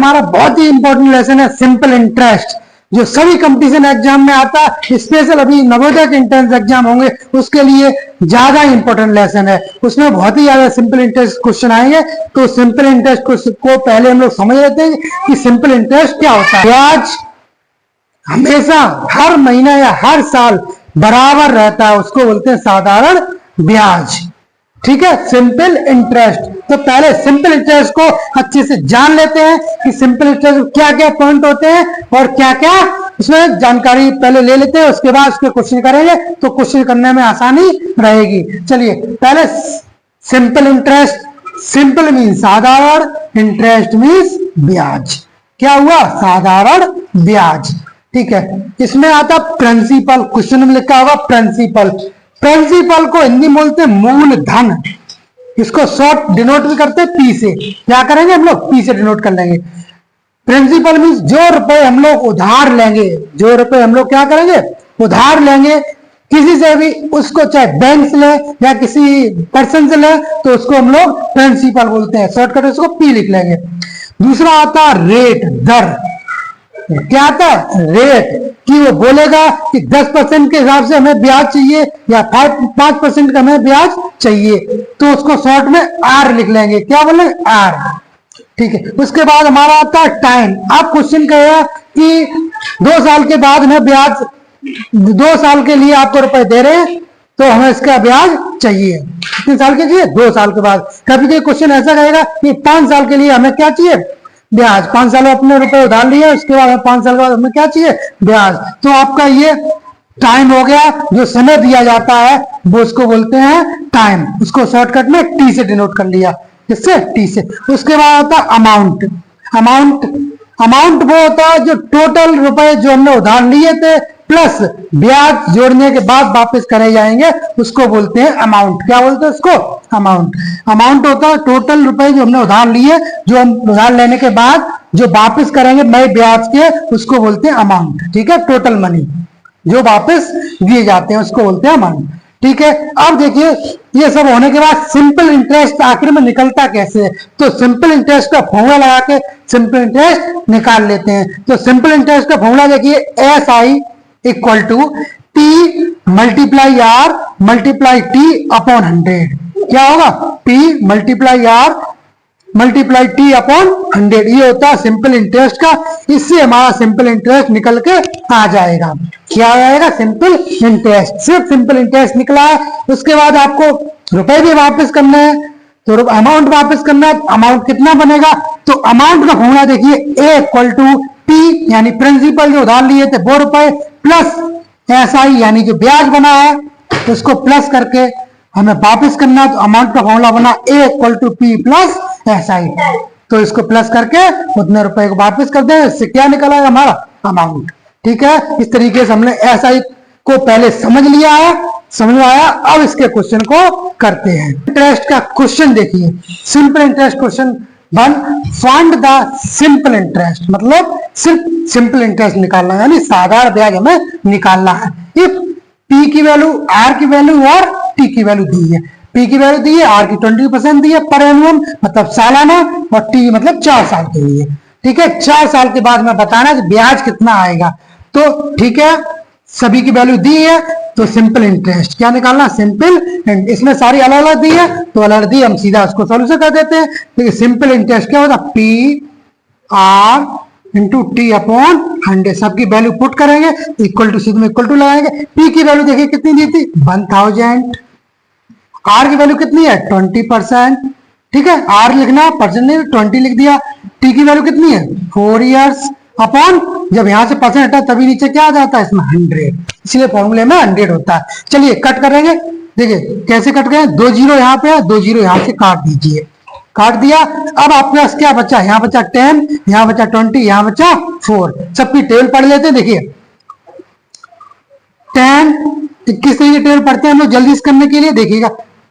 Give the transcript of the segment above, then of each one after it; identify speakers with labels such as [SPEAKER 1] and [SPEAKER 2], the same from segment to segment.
[SPEAKER 1] हमारा बहुत ही important lesson है सिंपल इंटरेस्ट, जो सभी कंपटीशन एग्जाम में आता है। स्पेशल अभी नवोदय के एंट्रेंस एग्जाम होंगे उसके लिए ज्यादा इंपॉर्टेंट लेसन है, उसमें बहुत ही ज्यादा सिंपल इंटरेस्ट क्वेश्चन आएंगे। तो सिंपल इंटरेस्ट को पहले हम लोग समझ लेते हैं कि सिंपल इंटरेस्ट क्या होता है। ब्याज हमेशा हर महीना या हर साल बराबर रहता है, उसको बोलते हैं साधारण ब्याज। ठीक है, सिंपल इंटरेस्ट। तो पहले सिंपल इंटरेस्ट को अच्छे से जान लेते हैं कि सिंपल इंटरेस्ट क्या क्या पॉइंट होते हैं और क्या क्या उसमें जानकारी पहले ले लेते हैं, उसके बाद उसके क्वेश्चन करेंगे तो क्वेश्चन करने में आसानी रहेगी। चलिए पहले सिंपल इंटरेस्ट, सिंपल मीन साधारण, इंटरेस्ट मीन्स ब्याज। क्या हुआ? साधारण ब्याज। ठीक है, इसमें आता प्रिंसिपल, क्वेश्चन में लिखा होगा प्रिंसिपल। प्रिंसिपल को हिंदी में बोलते हैं मूलधन, इसको शॉर्ट डिनोट भी करते हैं पी से। क्या करेंगे हम लोग? पी से डिनोट कर लेंगे। प्रिंसिपल मीन्स जो रुपए हम लोग उधार लेंगे, जो रुपए हम लोग क्या करेंगे? उधार लेंगे किसी से भी, उसको चाहे बैंक से ले या किसी पर्सन से ले तो उसको हम लोग प्रिंसिपल बोलते हैं, शॉर्टकट उसको पी लिख लेंगे। दूसरा आता रेट, दर। क्या आता है? रेट, कि वो बोलेगा कि 10% के हिसाब से हमें ब्याज चाहिए या 5% का हमें ब्याज चाहिए, तो उसको शॉर्ट में आर लिख लेंगे। क्या बोले? आर। ठीक है, उसके बाद हमारा आता है टाइम। आप क्वेश्चन कहेगा कि 2 साल के बाद हमें ब्याज, 2 साल के लिए आपको रुपए दे रहे हैं तो हमें इसका ब्याज चाहिए। कितने साल के चाहिए? 2 साल के बाद। कभी कोई क्वेश्चन ऐसा कहेगा कि 5 साल के लिए हमें क्या चाहिए? ब्याज। 5 साल अपने रुपए उधार लिए, उसके बाद 5 साल के बाद हमें क्या चाहिए? ब्याज। तो आपका ये टाइम हो गया, जो समय दिया जाता है वो उसको बोलते हैं टाइम, उसको शॉर्टकट में टी से डिनोट कर लिया। किससे? टी से। उसके बाद आता अमाउंट। अमाउंट वो होता है जो टोटल रुपए जो हमने उधार लिए थे प्लस ब्याज जोड़ने के बाद वापस करे जाएंगे, उसको बोलते हैं अमाउंट। क्या बोलते हैं उसको? अमाउंट। अमाउंट होता है टोटल रुपए जो हमने उधार लिए, जो हम उधार लेने के बाद जो वापस करेंगे नए ब्याज के, उसको बोलते हैं अमाउंट। ठीक है, टोटल मनी जो वापस दिए जाते हैं उसको बोलते हैं अमाउंट। ठीक है, अब देखिए ये सब होने के बाद सिंपल इंटरेस्ट आखिर में निकलता कैसे है? तो सिंपल इंटरेस्ट का फॉर्मूला लगा के सिंपल इंटरेस्ट निकाल लेते हैं। तो सिंपल इंटरेस्ट का फॉर्मूला देखिए, S I equal to T multiply R multiply T upon 100। क्या होगा? P multiply R multiply T upon 100। ये होता है सिंपल इंटरेस्ट का। इससे हमारा सिंपल इंटरेस्ट निकल के आ जाएगा। क्या आ जाएगा? Simple interest. सिर्फ सिंपल इंटरेस्ट निकला है। उसके बाद आपको रुपए भी वापस करना है, तो अमाउंट वापस करना है। अमाउंट कितना बनेगा? तो अमाउंट का फॉर्मूला देखिए, ए इक्वल टू टी यानी प्रिंसिपल जो उधार लिए थे वो रुपए प्लस एस आई यानी जो ब्याज बना है उसको प्लस करके हमें वापस करना है। तो अमाउंट का फॉर्मूला बना A equal to P plus S I. तो इसको प्लस करके उतने रुपए को वापस कर दें, इससे क्या निकला हमारा? अमाउंट। ठीक है, इस तरीके से हमने एस आई को पहले समझ लिया है, समझ में आया। अब इसके क्वेश्चन को करते हैं। इंटरेस्ट का क्वेश्चन देखिए, simple interest question 1, find the simple interest, मतलब सिर्फ सिंपल इंटरेस्ट निकालना है, यानी साधारण ब्याज हमें निकालना है। इफ पी की वैल्यू, आर की वैल्यू और टी की वैल्यू दी है। पी की वैल्यू दी है, आर की 20% दी है पर एनुअम मतलब सालाना, और टी मतलब 4 साल के लिए। ठीक है, 4 साल के बाद में बताना है ब्याज कितना आएगा। तो ठीक है, सभी की वैल्यू दी है, तो सिंपल इंटरेस्ट क्या निकालना? सिंपल। इसमें सारी अलग अलग दी है तो अलग दी, हम सीधा उसको सॉल्यूशन कर देते हैं। देखिए सिंपल इंटरेस्ट क्या होता? P R into T upon 100। सबकी वैल्यू पुट करेंगे, इक्वल टू सीधे में इक्वल टू लगाएंगे। पी की वैल्यू देखिए कितनी दी थी? 1000। आर की वैल्यू कितनी है? 20%। ठीक है, आर लिखना, परसेंट नहीं, 20 लिख दिया। टी की वैल्यू कितनी है? 4 इयर्स अपॉन, जब यहां से परसेंट हटा तभी नीचे क्या आ जाता है इसमें? 100। इसलिए फॉर्मूले में 100 होता है। चलिए कट करेंगे, देखिए कैसे कट गए। 2 जीरो यहाँ पे है, 2 जीरो यहाँ से काट दीजिए। काट दिया। अब आपके पास क्या बचा? यहाँ बचा 10, यहाँ बचा 20, यहाँ बचा 4। सबकी टेबल पढ़ लेते हैं। देखिए 10 किस तरीके टेबल पढ़ते हैं हम लोग जल्दी से करने के लिए, देखिएगा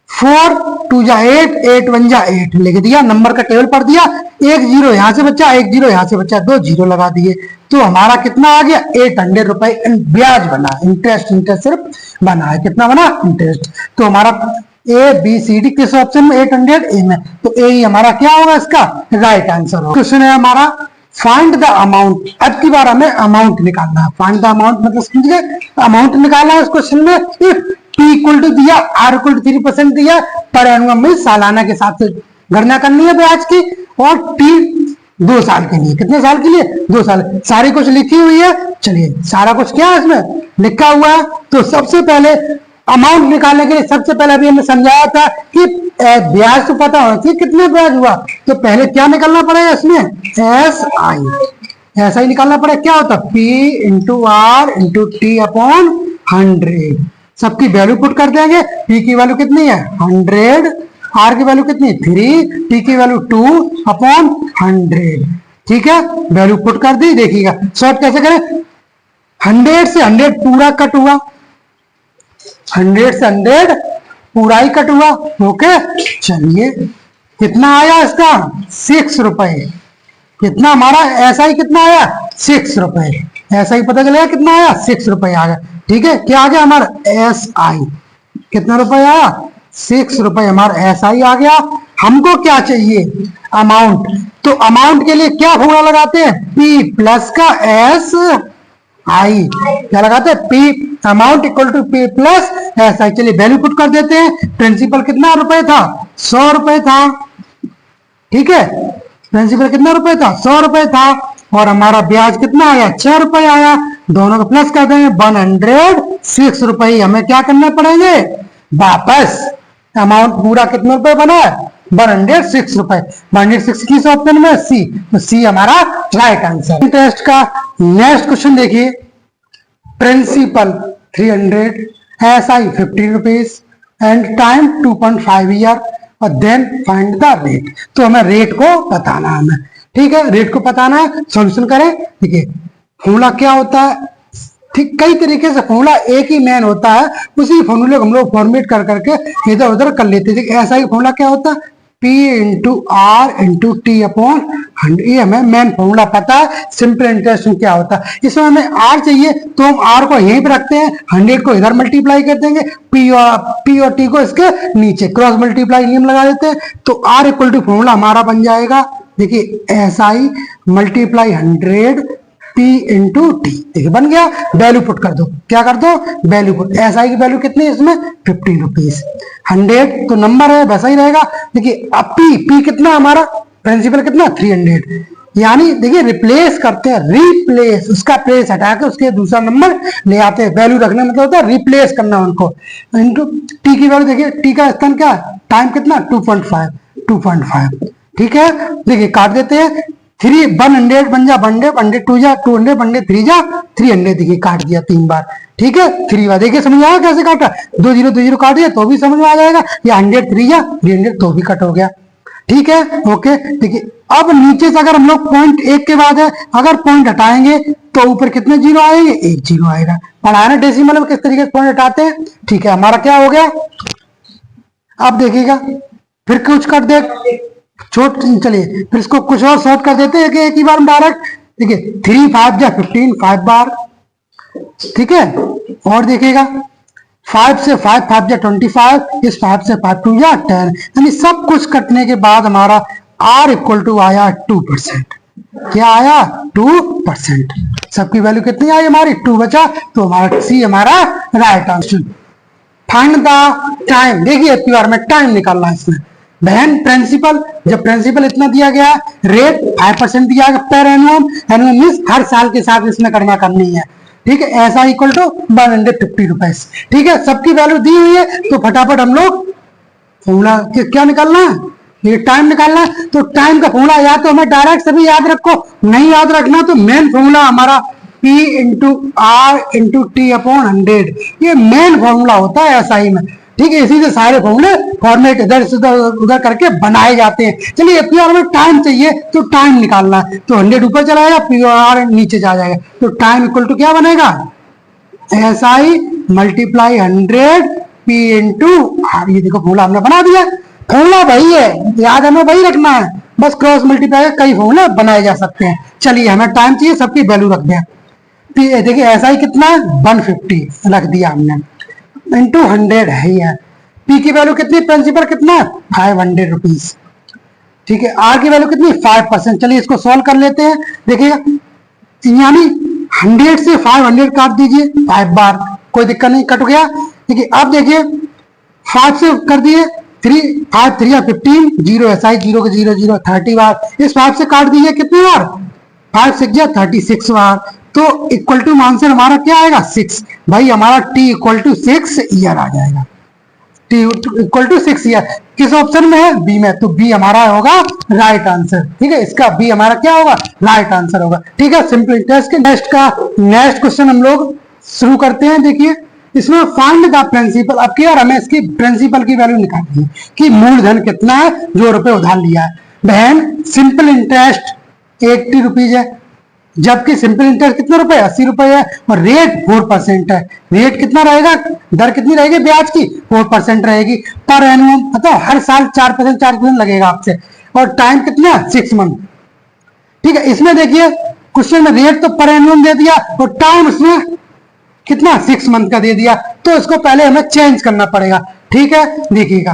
[SPEAKER 1] 4 2 जा 8, 8 1 जा 8 लिख दिया, नंबर का टेबल पढ़ दिया। 1 जीरो यहाँ से बचा, 1 जीरो यहाँ से बचा, 2 जीरो लगा दिए। तो हमारा कितना आ गया? 800 रुपए ब्याज बना, इंटरेस्ट। इंटरेस्ट सिर्फ बना है, कितना बना? इंटरेस्ट। तो हमारा ए बी सी डी किस ऑप्शन में? 800 ए में, तो ए ही हमारा क्या होगा? इसका राइट आंसर होगा। क्वेश्चन है हमारा फाइंड द अमाउंट, अब की बार हमें अमाउंट निकालना है। फाइंड द अमाउंट मतलब समझिए अमाउंट निकालना है इस क्वेश्चन में। इफ P इक्वल टू दिया, R इक्वल टू 3% दिया, पर एनुअम में सालाना के हिसाब से गणना करनी है ब्याज की, और T 2 साल के लिए। कितने साल के लिए? 2 साल। सारी कुछ लिखी हुई है, चलिए सारा कुछ क्या है इसमें लिखा हुआ है। तो सबसे पहले अमाउंट निकालने के लिए सबसे पहले अभी हमने समझाया था कि ब्याज तो पता होना चाहिए कितने ब्याज हुआ, तो पहले क्या निकालना पड़ेगा इसमें? एस आई, ऐसा ही निकालना पड़ेगा। क्या होता है? P into R into T upon 100। सबकी वैल्यू पुट कर देंगे। P की वैल्यू कितनी है? 100, R की वैल्यू कितनी? 3, T की वैल्यू 2 अपॉन 100। ठीक है, वैल्यू पुट कर दी। देखिएगा शॉर्ट कैसे करें? 100 से 100 पूरा कट हुआ, 100 से 100 पूरा ही कट हुआ। ओके, चलिए कितना आया इसका? 6 रुपए। कितना हमारा ऐसा ही कितना आया? 6 रुपए। ऐसा ही पता चलेगा कितना आया? 6 रुपए आ गया। ठीक है, क्या आ गया हमारा? S I. कितना रुपए आया? 6 रुपए हमारा एस आई आ गया। हमको क्या चाहिए? अमाउंट। तो अमाउंट के लिए क्या फॉर्मूला लगाते हैं? पी प्लस का एस आई। क्या लगाते हैं? P amount equal to P plus S I. चलिए वैल्यू पुट कर देते हैं। प्रिंसिपल कितना रुपए था? 100 रुपए था। ठीक है, प्रिंसिपल कितना रुपए था? 100 रुपए था। और हमारा ब्याज कितना आया? 6 रुपए आया। दोनों को प्लस कर देंगे। 106 रुपए हमें क्या करने पड़ेंगे? वापस। अमाउंट पूरा कितने रुपए बना है? 106 रुपए। 106 किस ऑप्शन में? सी। तो सी हमारा राइट आंसर। इंटरेस्ट का नेक्स्ट क्वेश्चन देखिए। Principal 300, S I 50 rupees and time 2.5 year, और देन फाइंड द रेट। तो हमें रेट को बताना है हमें। ठीक है, रेट को बताना है। सॉल्यूशन करें। देखिए फॉर्मूला क्या होता है, ठीक कई तरीके से फॉर्मूला एक ही मेन होता है, उसी फॉर्मूले को हम लोग फॉर्मेट कर करके इधर उधर कर लेते हैं। ऐसा ही फॉर्मूला क्या होता है? P into R into T upon 100। ये हमें मेन फॉर्मूला पता है। सिंपल इंटरेस्ट क्या होता है? इसमें हमें R चाहिए तो हम R को यहीं पर रखते हैं, 100 को इधर मल्टीप्लाई कर देंगे, P और T को इसके नीचे क्रॉस मल्टीप्लाई नियम लगा देते हैं। तो R इक्वल टू फॉर्मूला हमारा बन जाएगा, देखिए S I multiply 100 P into T. देखिए बन गया। वैल्यू पुट कर दो। क्या कर दो? Value put. एस आई की वैल्यू कितनी है इसमें? 50 रुपीज। 100 तो नंबर है वैसा ही रहेगा। देखिए अब P कितना हमारा? प्रिंसिपल कितना? 300। यानी देखिए रिप्लेस करते हैं, रिप्लेस, उसका प्लेस हटा के उसके दूसरा नंबर ले आते हैं। वैल्यू रखने मतलब होता है रिप्लेस करना उनको। इंटू टी की वैल्यू, देखिए टी का स्थान क्या? टाइम कितना? 2.5। ठीक है, देखिए काट देते हैं। 100 बन जा 100, 100 2 जा 200, 100 3 जा 300। देखिए काट दिया 3 बार। ठीक है, 3 बार। देखिए समझ आया कैसे काटा? 2 0 2 0 काट दिया तो भी समझ में आ जाएगा। या 100 3 जा 300 तो भी कट हो गया। ठीक है, ओके। देखिए अब नीचे से अगर हम लोग पॉइंट 1 के बाद है, अगर पॉइंट हटाएंगे तो ऊपर कितने जीरो आएंगे? 1 जीरो आएगा। पढ़ाया ना डेसिमल में किस तरीके से पॉइंट हटाते हैं। ठीक है, हमारा क्या हो गया? अब देखिएगा फिर कुछ कर दे छोट। चलिए फिर इसको कुछ और शॉर्ट कर देते हैं कि एक ही बार में डायरेक्ट। देखिए 3 5 जा 15, 5 बार। ठीक है, और देखिएगा 5 से 5 5 जा 25, इस 5 से 5 2 जा 10। यानी सब कुछ कटने के बाद हमारा R इक्वल टू आया 2%। क्या आया? 2%। सबकी वैल्यू कितनी आई हमारी? 2 बचा। तो हमारा सी हमारा right answer. Find the time. देखिए इतनी बार में टाइम निकालना है इसमें। बहन प्रिंसिपल, जब प्रिंसिपल इतना दिया गया, रेट 5% दिया गया पर एनुअम। एनुअम मीन्स हर साल के साथ इसमें गणना करनी है। ठीक है, ऐसा इक्वल टू 150 रुपीज। ठीक है, सबकी वैल्यू दी हुई है तो फटाफट हम लोग फॉर्मूला क्या निकालना है? ये टाइम निकालना है। तो टाइम का फॉर्मूला या तो हमें डायरेक्ट सभी याद रखो, नहीं याद रखना तो मेन फॉर्मूला हमारा P into R into T upon 100। ये मेन फॉर्मूला होता है एसआई में। ठीक है, इसी से सारे फॉर्मूले फॉर्मेट इधर से उधर करके बनाए जाते हैं। चलिए पी आर में टाइम चाहिए तो टाइम निकालना है। तो 100 ऊपर चला जाएगा, पी आर नीचे जा जाएगा। तो टाइम इक्वल टू क्या बनेगा? S I multiply 100 P into R. ये देखो फॉर्मूला हमने बना दिया। फॉर्मूला वही है, याद हमें वही रखना है। बस क्रॉस मल्टीप्लाई कई फॉर्मूले बनाए जा सकते हैं। चलिए हमें टाइम चाहिए, सबकी वैल्यू रख दें। देखिए ऐसा ही कितना है? 150 रख दिया हमने इंटू 100 है। पी की वैल्यू कितनी? प्रिंसिपल कितना? 500 रुपीज। ठीक है, आर की वैल्यू कितनी 5%। चलिए इसको सॉल्व कर लेते हैं। देखिएगा यानी 100 से 500 काट दीजिए 5 बार, कोई दिक्कत नहीं, कट गया। ठीक है, अब देखिए 5 से कर दिए 3, 5 3 15, 0 ऐसा ही 0 के 0 0 30 बार। इस 5 से काट दीजिए कितनी बार, 5 6 36 बार। तो इक्वल टू आंसर हमारा क्या आएगा 6। भाई हमारा t इक्वल टू 6 ईयर आ जाएगा। t इक्वल टू 6 ईयर किस ऑप्शन में है, बी में, तो बी हमारा होगा राइट आंसर। ठीक है, इसका बी हमारा क्या होगा, राइट आंसर होगा। ठीक है, सिंपल इंटरेस्ट के नेक्स्ट क्वेश्चन हम लोग शुरू करते हैं। देखिए इसमें फाइंड द प्रिंसिपल। अब क्या हमें इसकी प्रिंसिपल की वैल्यू निकालनी है कि मूलधन कितना है जो रुपए उधार लिया है। बहन सिंपल इंटरेस्ट 80 रुपीज है, जबकि सिंपल इंटरेस्ट कितने रुपए 80 रुपए है, और रेट 4% है। रेट कितना रहेगा, दर कितनी रहेगी ब्याज की 4% रहेगी पर एनुअम, मतलब हर साल 4% लगेगा आपसे, और टाइम कितना 6 मंथ। ठीक है, इसमें देखिए क्वेश्चन में रेट तो पर एनुअम दे दिया और टाइम उसमें कितना 6 मंथ का दे दिया, तो इसको पहले हमें चेंज करना पड़ेगा। ठीक है, देखिएगा,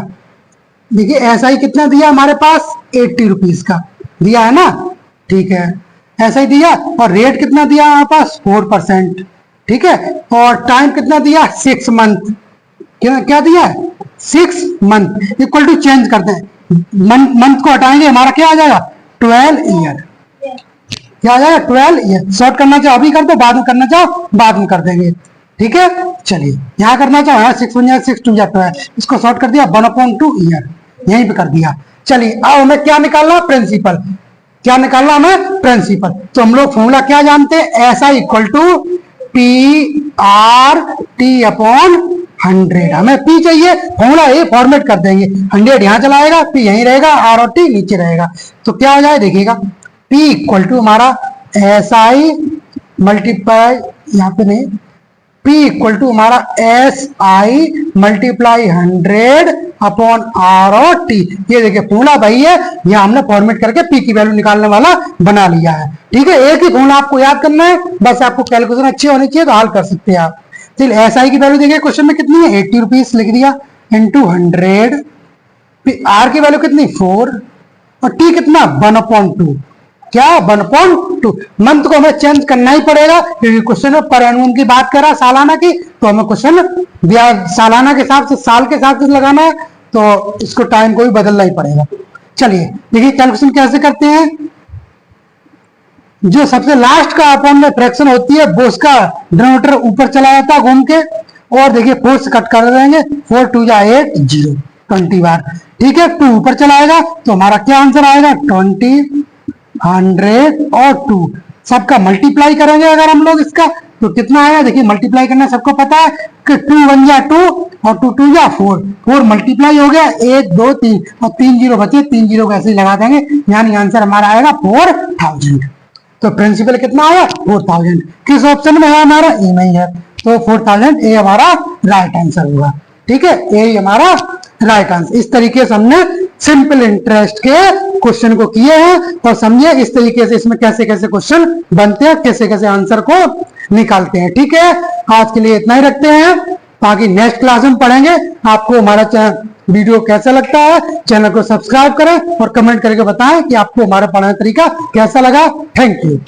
[SPEAKER 1] देखिए ऐसा ही कितना दिया हमारे पास 80 रुपीज का दिया है ना। ठीक है, ऐसा ही दिया, और रेट कितना दिया हमारे पास 4%। ठीक है, और टाइम कितना दिया 6 मंथ। क्या दिया 6 मंथ। इक्वल टू चेंज करते हैं, मंथ को हटाएंगे हमारा क्या आ जाएगा 12 ईयर। क्या आ जाएगा 12 ईयर। शॉर्ट करना चाहो अभी कर दो, बाद में करना चाहो बाद में कर देंगे। ठीक है, चलिए यहाँ करना चाहो यहाँ 6 1 6 2 12, इसको शॉर्ट कर दिया 1/2 ईयर, यहीं पे कर दिया। चलिए अब हमें क्या निकालना, प्रिंसिपल। क्या निकालना हमें, प्रिंसिपल। तो हम लोग फॉर्मूला क्या जानते हैं, ऐसा इक्वल टू PRT/100। हमें P चाहिए, फॉर्मूला ए फॉर्मेट कर देंगे, 100 यहाँ चला आएगा, P यहीं रहेगा, R और T नीचे रहेगा। तो क्या हो जाए देखिएगा, P इक्वल टू हमारा SI मल्टीप्लाई, यहाँ पे नहीं, P इक्वल टू हमारा SI मल्टीप्लाई 100/R और T। ये देखिए फॉर्मूला भाई है, यहाँ हमने फॉर्मेट करके P की वैल्यू निकालने वाला बना लिया है। ठीक है, एक ही फॉर्मूला आपको याद करना है, बस आपको कैलकुलेशन अच्छी होनी चाहिए तो हल कर सकते हैं आप। चलिए SI की वैल्यू देखिए क्वेश्चन में कितनी है 80 रुपीज लिख दिया इंटू 100। R की वैल्यू कितनी 4 और T कितना 1/2। क्या 1/2। मंथ को हमें चेंज करना ही पड़ेगा क्योंकि क्वेश्चन में पर एनुअम की बात कर रहा है सालाना की, तो हमें क्वेश्चन ब्याज सालाना के हिसाब से, साल के हिसाब से लगाना है, तो इसको टाइम को भी बदलना ही पड़ेगा। चलिए देखिए कैलकुलेशन कैसे करते हैं। जो सबसे लास्ट का अपॉन में फ्रैक्शन होती है वो उसका डिनोमिनेटर ऊपर चला जाता है घूम के, और देखिए 4 से कट कर देंगे, 4 2 8 0 20 बार। ठीक है, 2 ऊपर चला आएगा तो हमारा क्या आंसर आएगा 20 100 और 2 सबका मल्टीप्लाई करेंगे अगर हम लोग इसका, तो कितना आएगा देखिए, मल्टीप्लाई करना सबको पता है कि 2 1 जा 2 और 2 2 जा 4, 4 मल्टीप्लाई हो गया 1 2 3 और 3 0 बचे, 3 0 को ऐसे ही लगा देंगे, यानी आंसर हमारा आएगा 4000। तो प्रिंसिपल कितना आया 4000। किस ऑप्शन में है हमारा, ए में ही है, तो 4000 ए हमारा राइट आंसर होगा। ठीक है, ए हमारा राइट आंसर। इस तरीके से हमने सिंपल इंटरेस्ट के क्वेश्चन को किए हैं और समझिए इस तरीके से इसमें कैसे कैसे क्वेश्चन बनते हैं, कैसे कैसे आंसर को निकालते हैं। ठीक है, आज के लिए इतना ही रखते हैं, बाकी नेक्स्ट क्लास में पढ़ेंगे। आपको हमारा वीडियो कैसा लगता है, चैनल को सब्सक्राइब करें और कमेंट करके बताएं कि आपको हमारा पढ़ाने का तरीका कैसा लगा। Thank you.